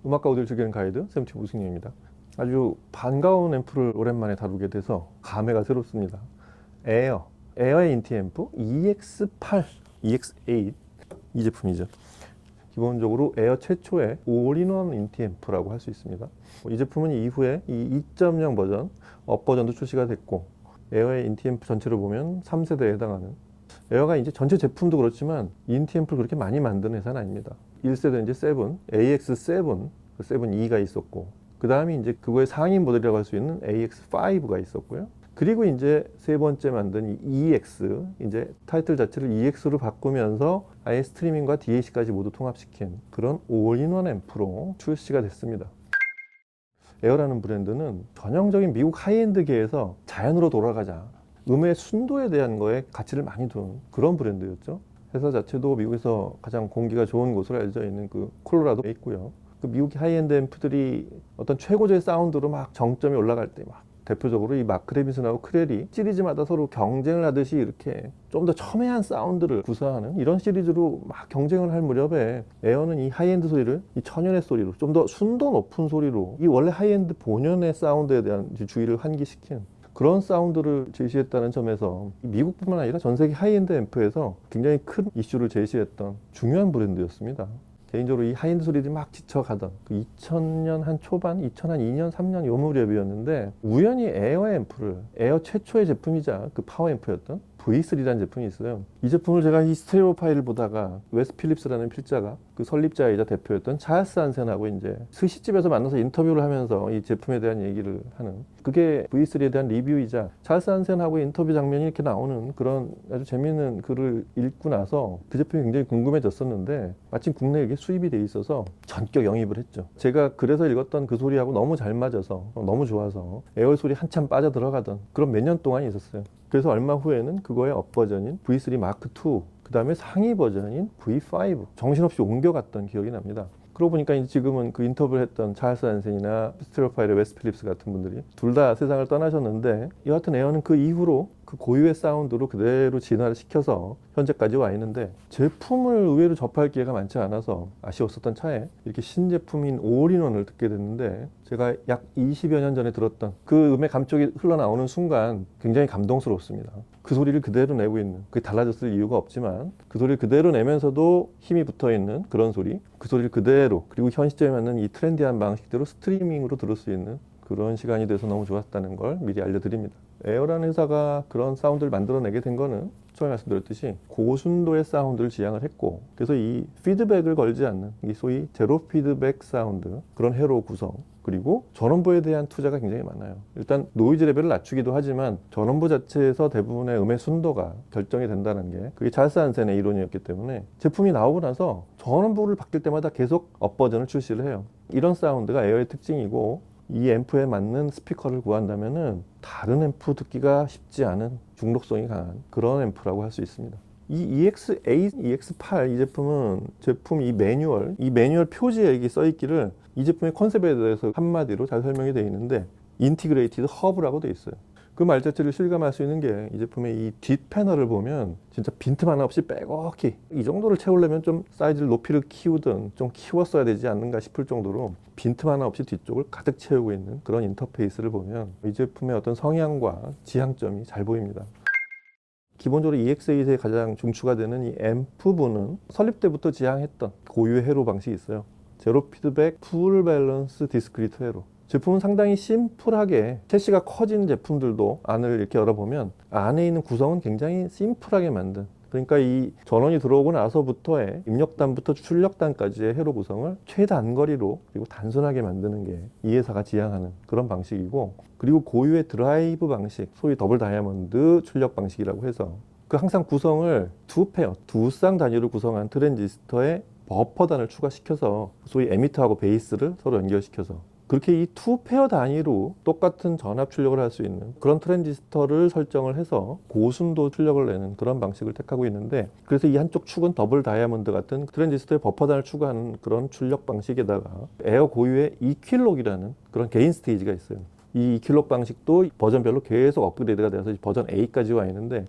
음악과 오디오를 즐기는 가이드 샘튜브 우승님입니다. 아주 반가운 앰프를 오랜만에 다루게 돼서 감회가 새롭습니다. 에어의 인티 앰프 EX8, EX8 이 제품이죠. 기본적으로 에어 최초의 올인원 인티 앰프라고 할 수 있습니다. 이 제품은 이후에 이 2.0 버전, 업 버전도 출시가 됐고, 에어의 인티 앰프 전체를 보면 3세대에 해당하는, 에어가 이제 전체 제품도 그렇지만 인티 앰프를 그렇게 많이 만드는 회사는 아닙니다. 1세대 이제 7, AX7, 7E가 있었고, 그 다음에 이제 그거의 상위 모델이라고 할 수 있는 AX5가 있었고요. 그리고 이제 세 번째 만든 이 EX, 이제 타이틀 자체를 EX로 바꾸면서 아예 스트리밍과 DAC까지 모두 통합시킨 그런 올인원 앰프로 출시가 됐습니다. 에어라는 브랜드는 전형적인 미국 하이엔드계에서 자연으로 돌아가자, 음의 순도에 대한 거에 가치를 많이 둔 그런 브랜드였죠. 회사 자체도 미국에서 가장 공기가 좋은 곳으로 알려져 있는 그 콜로라도에 있고요. 그 미국 하이엔드 앰프들이 어떤 최고조의 사운드로 막 정점이 올라갈 때 막 대표적으로 이 마크 레빈슨하고 크렐이 시리즈마다 서로 경쟁을 하듯이 이렇게 좀 더 첨예한 사운드를 구사하는 이런 시리즈로 막 경쟁을 할 무렵에 에어는 이 하이엔드 소리를 이 천연의 소리로 좀 더 순도 높은 소리로 이 원래 하이엔드 본연의 사운드에 대한 주의를 환기시킨 그런 사운드를 제시했다는 점에서 미국뿐만 아니라 전 세계 하이엔드 앰프에서 굉장히 큰 이슈를 제시했던 중요한 브랜드였습니다. 개인적으로 이 하이엔드 소리들이 막 지쳐가던 그 2000년 한 초반, 2002년, 3년 요 무렵이었는데 우연히 에어 앰프를, 에어 최초의 제품이자 그 파워 앰프였던 V3라는 제품이 있어요. 이 제품을 제가 이 스테레오 파일을 보다가 웨스 필립스라는 필자가 그 설립자이자 대표였던 찰스 한센하고 이제 스시집에서 만나서 인터뷰를 하면서 이 제품에 대한 얘기를 하는, 그게 V3에 대한 리뷰이자 찰스 한센하고 인터뷰 장면이 이렇게 나오는 그런 아주 재미있는 글을 읽고 나서 그 제품이 굉장히 궁금해졌었는데 마침 국내에 이게 수입이 돼 있어서 전격 영입을 했죠. 제가 그래서 읽었던 그 소리하고 너무 잘 맞아서 너무 좋아서 에어 소리 한참 빠져 들어가던 그런 몇 년 동안이 있었어요. 그래서 얼마 후에는 그거의 업 버전인 V3 마크 2, 그 다음에 상위 버전인 V5 정신없이 옮겨갔던 기억이 납니다. 그러고 보니까 이제 지금은 그 인터뷰를 했던 찰스 한센이나 스테레오파일의 웨스 필립스 같은 분들이 둘 다 세상을 떠나셨는데, 여하튼 에어는 그 이후로 그 고유의 사운드로 그대로 진화를 시켜서 현재까지 와 있는데, 제품을 의외로 접할 기회가 많지 않아서 아쉬웠었던 차에 이렇게 신제품인 올인원을 듣게 됐는데, 제가 약 20여 년 전에 들었던 그 음의 감촉이 흘러나오는 순간 굉장히 감동스럽습니다. 그 소리를 그대로 내고 있는, 그게 달라졌을 이유가 없지만 그 소리를 그대로 내면서도 힘이 붙어있는 그런 소리, 그 소리를 그대로, 그리고 현 시점에 맞는 이 트렌디한 방식대로 스트리밍으로 들을 수 있는 그런 시간이 돼서 너무 좋았다는 걸 미리 알려드립니다. 에어라는 회사가 그런 사운드를 만들어내게 된 거는 처음에 말씀드렸듯이 고순도의 사운드를 지향을 했고, 그래서 이 피드백을 걸지 않는 이 소위 제로 피드백 사운드, 그런 회로 구성, 그리고 전원부에 대한 투자가 굉장히 많아요. 일단 노이즈 레벨을 낮추기도 하지만 전원부 자체에서 대부분의 음의 순도가 결정이 된다는 게 그게 찰스 한센의 이론이었기 때문에 제품이 나오고 나서 전원부를 바뀔 때마다 계속 업 버전을 출시를 해요. 이런 사운드가 에어의 특징이고, 이 앰프에 맞는 스피커를 구한다면은 다른 앰프 듣기가 쉽지 않은 중독성이 강한 그런 앰프라고 할 수 있습니다. 이 EX8, EX8 이 제품은 제품 이 매뉴얼 표지에 이게 써있기를 이 제품의 컨셉에 대해서 한마디로 잘 설명이 되어 있는데 인티그레이티드 허브라고 되어 있어요. 그 말 자체를 실감할 수 있는 게 이 제품의 이 뒷 패널을 보면 진짜 빈틈 하나 없이 빼곡히 이 정도를 채우려면 좀 사이즈를 높이를 키우든 좀 키웠어야 되지 않는가 싶을 정도로 빈틈 하나 없이 뒤쪽을 가득 채우고 있는 그런 인터페이스를 보면 이 제품의 어떤 성향과 지향점이 잘 보입니다. 기본적으로 EX8의 가장 중추가 되는 이 앰프부는 설립 때부터 지향했던 고유의 회로 방식이 있어요. 제로 피드백 풀 밸런스 디스크리트 회로. 제품은 상당히 심플하게, 채시가 커진 제품들도 안을 이렇게 열어보면 안에 있는 구성은 굉장히 심플하게 만든, 그러니까 이 전원이 들어오고 나서부터의 입력단부터 출력단까지의 회로 구성을 최단거리로 그리고 단순하게 만드는 게 이 회사가 지향하는 그런 방식이고, 그리고 고유의 드라이브 방식, 소위 더블 다이아몬드 출력 방식이라고 해서 그 항상 구성을 두 쌍 단위로 구성한 트랜지스터에 버퍼단을 추가시켜서 소위 에미터하고 베이스를 서로 연결시켜서 그렇게 이 투 페어 단위로 똑같은 전압 출력을 할 수 있는 그런 트랜지스터를 설정을 해서 고순도 출력을 내는 그런 방식을 택하고 있는데, 그래서 이 한쪽 축은 더블 다이아몬드 같은 트랜지스터에 버퍼단을 추가하는 그런 출력 방식에다가 에어 고유의 이퀄록이라는 그런 개인 스테이지가 있어요. 이 이퀄록 방식도 버전별로 계속 업그레이드가 돼서 버전 A까지 와 있는데,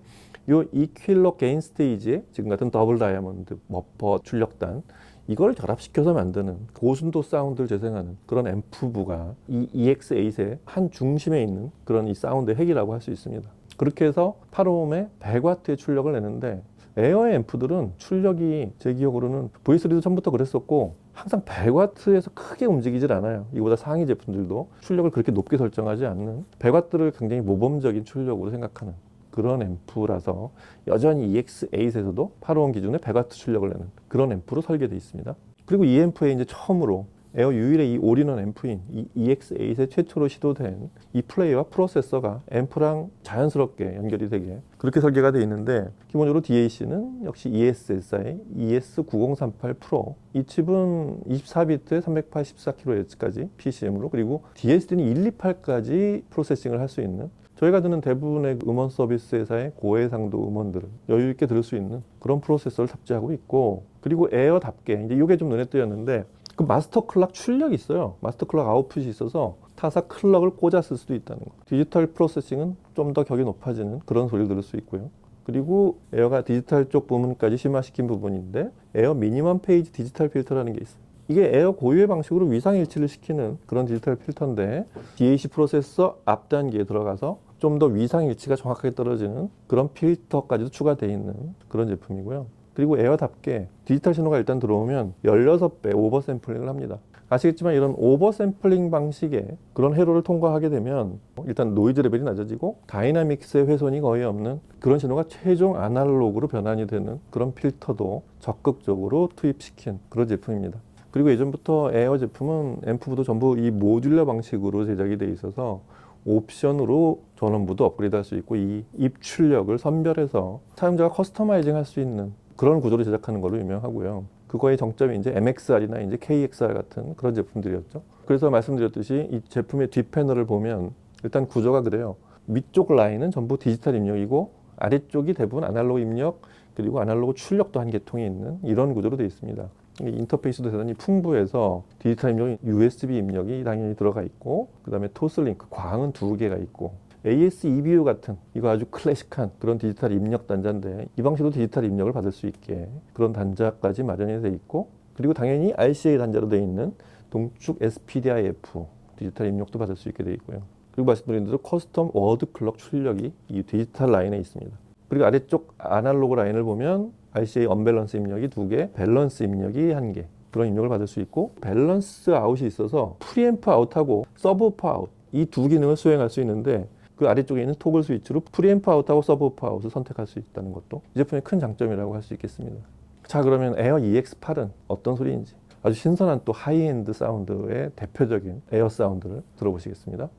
이 이퀄록 개인 스테이지에 지금 같은 더블 다이아몬드 버퍼 출력단, 이걸 결합시켜서 만드는 고순도 사운드를 재생하는 그런 앰프부가 이 EX8의 한 중심에 있는 그런 이 사운드의 핵이라고 할 수 있습니다. 그렇게 해서 8옴의 100W의 출력을 내는데 에어의 앰프들은 출력이 제 기억으로는 V3도 처음부터 그랬었고 항상 100W에서 크게 움직이질 않아요. 이보다 상위 제품들도 출력을 그렇게 높게 설정하지 않는 100W를 굉장히 모범적인 출력으로 생각하는 그런 앰프라서 여전히 EX8에서도 8옴 기준의 100W 출력을 내는 그런 앰프로 설계되어 있습니다. 그리고 이 앰프에 이제 처음으로 에어 유일의 이 올인원 앰프인 이 EX8에 최초로 시도된 이 플레이와 프로세서가 앰프랑 자연스럽게 연결이 되게 그렇게 설계가 되어 있는데, 기본적으로 DAC는 역시 ESSI ES9038 프로, 이 칩은 24비트에 384kHz까지 PCM으로, 그리고 DSD는 128까지 프로세싱을 할 수 있는, 저희가 듣는 대부분의 음원 서비스 회사의 고해상도 음원들을 여유 있게 들을 수 있는 그런 프로세서를 탑재하고 있고, 그리고 에어답게 이제 이게 좀 눈에 띄었는데 그 마스터 클럭 출력이 있어요. 마스터 클럭 아웃풋이 있어서 타사 클럭을 꽂아 쓸 수도 있다는 거. 디지털 프로세싱은 좀 더 격이 높아지는 그런 소리를 들을 수 있고요. 그리고 에어가 디지털 쪽 부분까지 심화시킨 부분인데 에어 미니멈 페이지 디지털 필터라는 게 있어요. 이게 에어 고유의 방식으로 위상일치를 시키는 그런 디지털 필터인데 DAC 프로세서 앞 단계에 들어가서 좀 더 위상일치가 정확하게 떨어지는 그런 필터까지도 추가되어 있는 그런 제품이고요. 그리고 에어답게 디지털 신호가 일단 들어오면 16배 오버 샘플링을 합니다. 아시겠지만 이런 오버 샘플링 방식의 그런 회로를 통과하게 되면 일단 노이즈 레벨이 낮아지고 다이나믹스의 훼손이 거의 없는 그런 신호가 최종 아날로그로 변환이 되는 그런 필터도 적극적으로 투입시킨 그런 제품입니다. 그리고 예전부터 에어 제품은 앰프부도 전부 이 모듈러 방식으로 제작이 돼 있어서 옵션으로 전원부도 업그레이드 할 수 있고 이 입출력을 선별해서 사용자가 커스터마이징 할 수 있는 그런 구조로 제작하는 걸로 유명하고요. 그거의 정점이 이제 MXR이나 이제 KXR 같은 그런 제품들이었죠. 그래서 말씀드렸듯이 이 제품의 뒷 패널을 보면 일단 구조가 그래요. 밑쪽 라인은 전부 디지털 입력이고 아래쪽이 대부분 아날로그 입력, 그리고 아날로그 출력도 한 계통이 있는 이런 구조로 되어 있습니다. 인터페이스도 대단히 풍부해서 디지털 입력이 USB 입력이 당연히 들어가 있고, 그 다음에 토슬링크 광은 2개가 있고, AS EBU 같은 이거 아주 클래식한 그런 디지털 입력 단자인데 이 방식으로 디지털 입력을 받을 수 있게 그런 단자까지 마련이 되어 있고, 그리고 당연히 RCA 단자로 되어 있는 동축 SPDIF 디지털 입력도 받을 수 있게 되어 있고요. 그리고 말씀드린 대로 커스텀 워드 클럭 출력이 이 디지털 라인에 있습니다. 그리고 아래쪽 아날로그 라인을 보면 RCA 언밸런스 입력이 2개, 밸런스 입력이 1개, 그런 입력을 받을 수 있고, 밸런스 아웃이 있어서 프리앰프 아웃하고 서브우퍼 아웃 이 두 기능을 수행할 수 있는데 그 아래쪽에 있는 토글 스위치로 프리앰프 아웃하고 서브우퍼 아웃을 선택할 수 있다는 것도 이 제품의 큰 장점이라고 할 수 있겠습니다. 자, 그러면 에어 EX8은 어떤 소리인지 아주 신선한 또 하이엔드 사운드의 대표적인 에어 사운드를 들어보시겠습니다.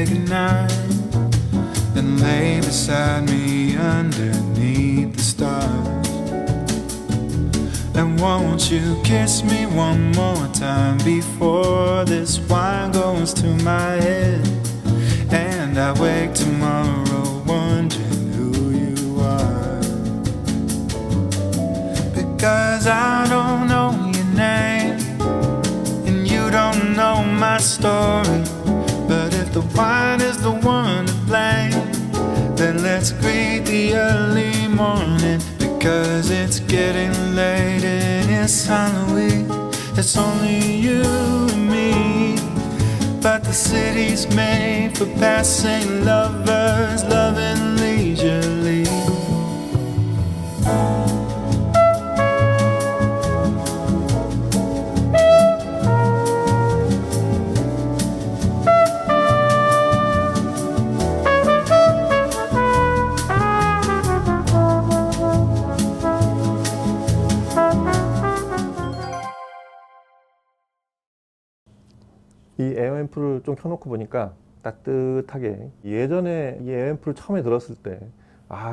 say goodnight and lay beside me underneath the stars. And won't you kiss me one more time before this wine goes to my head and I wake tomorrow wondering who you are. Because I don't know your name and you don't know my story. But if the wine is the one to blame, then let's greet the early morning. Because it's getting late and it's Halloween. It's only you and me. But the city's made for passing lovers, loving leisurely. 이 에어앰프를 좀 켜놓고 보니까 따뜻하게, 예전에 이 에어앰프를 처음에 들었을 때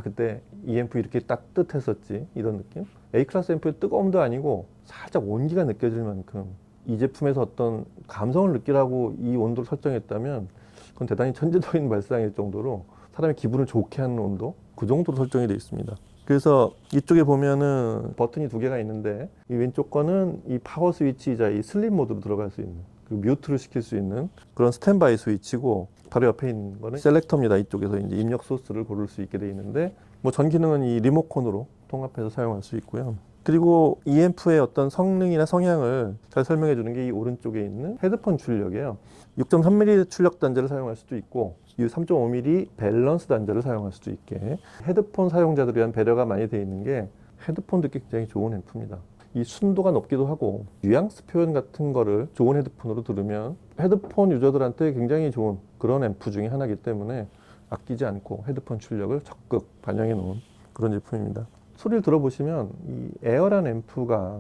그때 이 앰프 이렇게 따뜻했었지, 이런 느낌? A클래스 앰프의 뜨거움도 아니고 살짝 온기가 느껴질 만큼 이 제품에서 어떤 감성을 느끼라고 이 온도를 설정했다면 그건 대단히 천재적인 발상일 정도로 사람의 기분을 좋게 하는 온도, 그 정도로 설정이 되어 있습니다. 그래서 이쪽에 보면은 버튼이 두 개가 있는데, 이 왼쪽 거는 이 파워 스위치이자 이 슬립 모드로 들어갈 수 있는, 뮤트를 시킬 수 있는 그런 스탠바이 스위치고, 바로 옆에 있는 거는 셀렉터입니다. 이쪽에서 이제 입력 소스를 고를 수 있게 되어 있는데, 뭐 전 기능은 이 리모컨으로 통합해서 사용할 수 있고요. 그리고 이 앰프의 어떤 성능이나 성향을 잘 설명해 주는 게 이 오른쪽에 있는 헤드폰 출력이에요. 6.3mm 출력 단자를 사용할 수도 있고, 이 3.5mm 밸런스 단자를 사용할 수도 있게, 헤드폰 사용자들을 위한 배려가 많이 되어 있는 게 헤드폰 듣기 굉장히 좋은 앰프입니다. 이 순도가 높기도 하고 뉘앙스 표현 같은 거를 좋은 헤드폰으로 들으면 헤드폰 유저들한테 굉장히 좋은 그런 앰프 중에 하나이기 때문에 아끼지 않고 헤드폰 출력을 적극 반영해 놓은 그런 제품입니다. 소리를 들어보시면 이 에어라는 앰프가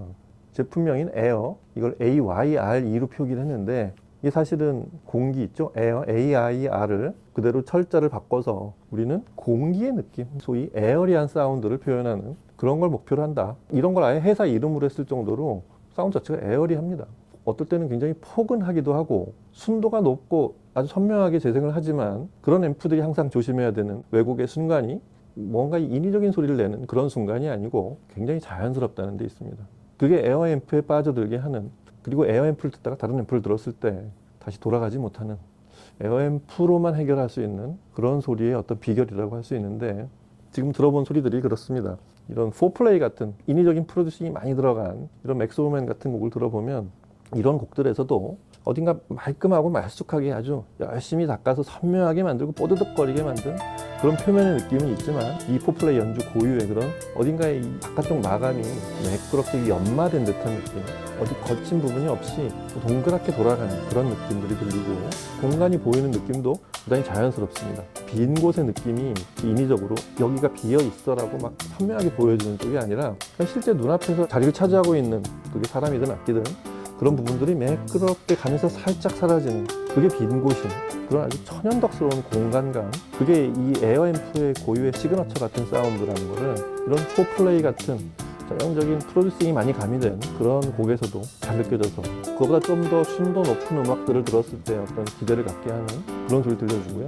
제품명인 에어, 이걸 AYRE로 표기를 했는데, 이게 사실은 공기 있죠? 에어, AIR을 그대로 철자를 바꿔서 우리는 공기의 느낌, 소위 에어리한 사운드를 표현하는 그런 걸 목표로 한다. 이런 걸 아예 회사 이름으로 했을 정도로 사운드 자체가 에어리합니다. 어떨 때는 굉장히 포근하기도 하고 순도가 높고 아주 선명하게 재생을 하지만, 그런 앰프들이 항상 조심해야 되는 외국의 순간이 뭔가 인위적인 소리를 내는 그런 순간이 아니고 굉장히 자연스럽다는 데 있습니다. 그게 에어 앰프에 빠져들게 하는, 그리고 에어 앰프를 듣다가 다른 앰프를 들었을 때 다시 돌아가지 못하는, 에어 앰프로만 해결할 수 있는 그런 소리의 어떤 비결이라고 할 수 있는데, 지금 들어본 소리들이 그렇습니다. 이런 4플레이 같은 인위적인 프로듀싱이 많이 들어간 이런 맥스오맨 같은 곡을 들어보면 이런 곡들에서도 어딘가 말끔하고 말쑥하게 아주 열심히 닦아서 선명하게 만들고 뽀드득거리게 만든 그런 표면의 느낌은 있지만, 이 4플레이 연주 고유의 그런 어딘가에 이 바깥쪽 마감이 매끄럽게 연마된 듯한 느낌, 어디 거친 부분이 없이 동그랗게 돌아가는 그런 느낌들이 들리고, 공간이 보이는 느낌도 대단히 자연스럽습니다. 빈 곳의 느낌이 인위적으로 여기가 비어 있어라고 막 선명하게 보여주는 쪽이 아니라, 그냥 실제 눈앞에서 자리를 차지하고 있는, 그게 사람이든 악기든 그런 부분들이 매끄럽게 가면서 살짝 사라지는, 그게 빈 곳인 그런 아주 천연덕스러운 공간감, 그게 이 에어 앰프의 고유의 시그너처 같은 사운드라는 거를 이런 4플레이 같은 전형적인 프로듀싱이 많이 가미된 그런 곡에서도 잘 느껴져서, 그거보다 좀 더 순도 높은 음악들을 들었을 때 어떤 기대를 갖게 하는 그런 소리 들려주고요.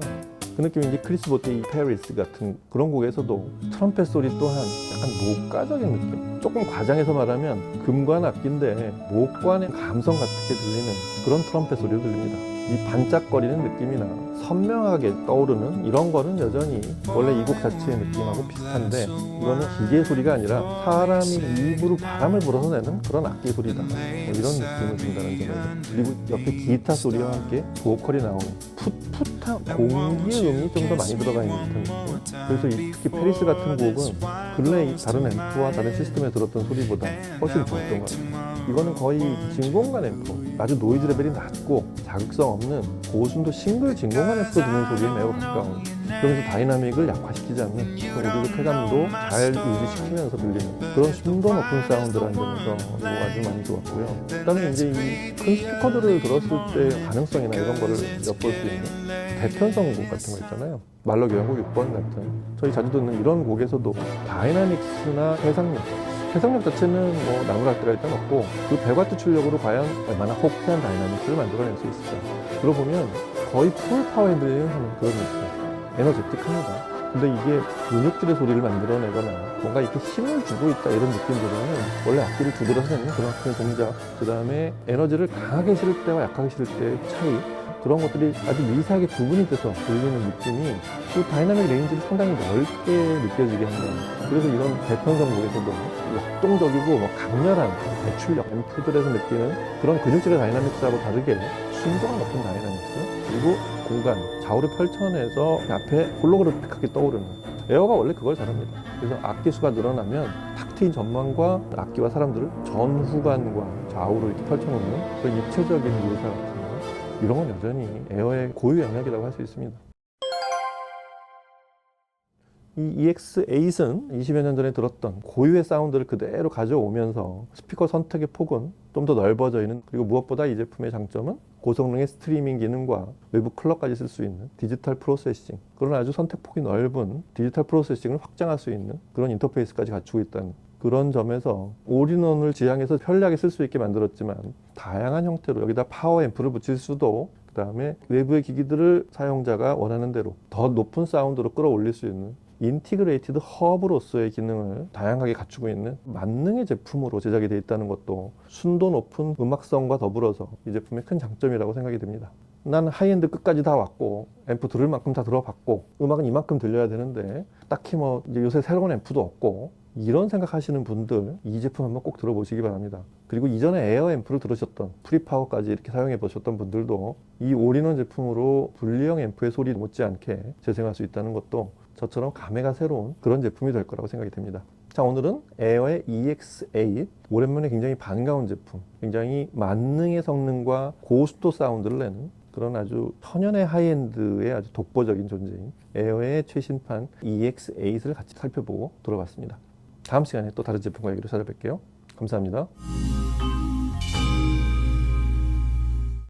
그 느낌이 이제 크리스 보테이 페리스 같은 그런 곡에서도 트럼펫 소리 또한 약간 목가적인 느낌, 조금 과장해서 말하면 금관 악기인데 목관의 감성 같게 들리는 그런 트럼펫 소리가 들립니다. 이 반짝거리는 느낌이나 선명하게 떠오르는 이런 거는 여전히 원래 이 곡 자체의 느낌하고 비슷한데, 이거는 기계 소리가 아니라 사람이 입으로 바람을 불어서 내는 그런 악기 소리다, 뭐 이런 느낌을 준다는 점에서, 그리고 옆에 기타 소리와 함께 보컬이 나오는 풋풋한 공기의 음이 좀 더 많이 들어가 있는 듯한 느낌. 그래서 특히 페리스 같은 곡은 근래 이 다른 앰프와 다른 시스템에 들었던 소리보다 훨씬 좋았던 것 같아요. 이거는 거의 진공관 앰프, 아주 노이즈 레벨이 낮고 자극성 없는 고순도 싱글 진공관 앰프 듣는 소리에 매우 가까운, 그러면서 다이나믹을 약화시키지 않는, 오디오 쾌감도 잘 유지시키면서 들리는 그런 순도 높은 사운드라는 점에서 이거 아주 많이 좋았고요. 그다음에 이제 이 큰 스피커들을 들었을 때 가능성이나 이런 거를 엿볼 수 있는 대편성 곡 같은 거 있잖아요. 말로 교향곡 6번 같은 저희 자주 듣는 이런 곡에서도 다이나믹스나 해상력 자체는 뭐 나무랄 데가 일단 없고 그 100와트 출력으로 과연 얼마나 호쾌한 다이나믹스를 만들어낼 수 있을까. 들어보면 거의 풀 파워 핸들링을 하는 그런 느낌. 에너제틱합니다. 근데 이게 근육질의 소리를 만들어내거나 뭔가 이렇게 힘을 주고 있다 이런 느낌보다는 원래 악기를 두드려서 내는 그런 같은 동작, 그 다음에 에너지를 강하게 실을 때와 약하게 실을 때의 차이, 그런 것들이 아주 미세하게 구분이 돼서 들리는 느낌이 그 다이나믹 레인지를 상당히 넓게 느껴지게 합니다. 그래서 이런 대편성 곡에서도 역동적이고 강렬한 대출력, 앰프들에서 느끼는 그런 근육질의 다이나믹스하고 다르게 순도가 높은 다이나믹스, 그리고 공간, 좌우를 펼쳐내서 앞에 홀로그래픽하게 떠오르는, 에어가 원래 그걸 잘합니다. 그래서 악기 수가 늘어나면 탁 트인 전망과 악기와 사람들을 전후관과 좌우로 이렇게 펼쳐놓는 그런 입체적인 묘사 같은 거, 이런 건 여전히 에어의 고유 영역이라고 할 수 있습니다. 이 EX8은 20여 년 전에 들었던 고유의 사운드를 그대로 가져오면서 스피커 선택의 폭은 좀 더 넓어져 있는, 그리고 무엇보다 이 제품의 장점은 고성능의 스트리밍 기능과 외부 클럭까지 쓸 수 있는 디지털 프로세싱, 그런 아주 선택폭이 넓은 디지털 프로세싱을 확장할 수 있는 그런 인터페이스까지 갖추고 있다는 그런 점에서 올인원을 지향해서 편리하게 쓸 수 있게 만들었지만 다양한 형태로 여기다 파워 앰프를 붙일 수도, 그 다음에 외부의 기기들을 사용자가 원하는 대로 더 높은 사운드로 끌어올릴 수 있는 인티그레이티드 허브로서의 기능을 다양하게 갖추고 있는 만능의 제품으로 제작이 되어 있다는 것도 순도 높은 음악성과 더불어서 이 제품의 큰 장점이라고 생각이 됩니다. 난 하이엔드 끝까지 다 왔고 앰프 들을 만큼 다 들어봤고 음악은 이만큼 들려야 되는데 딱히 뭐 이제 요새 새로운 앰프도 없고, 이런 생각하시는 분들 이 제품 한번 꼭 들어보시기 바랍니다. 그리고 이전에 에어 앰프를 들으셨던 프리파워까지 이렇게 사용해 보셨던 분들도 이 올인원 제품으로 분리형 앰프의 소리 못지않게 재생할 수 있다는 것도 저처럼 감회가 새로운 그런 제품이 될 거라고 생각이 됩니다. 자, 오늘은 에어의 EX8, 오랜만에 굉장히 반가운 제품, 굉장히 만능의 성능과 고스톱 사운드를 내는 그런 아주 천연의 하이엔드의 아주 독보적인 존재인 에어의 최신판 EX8을 같이 살펴보고 돌아봤습니다. 다음 시간에 또 다른 제품과 얘기로 찾아뵐게요. 감사합니다.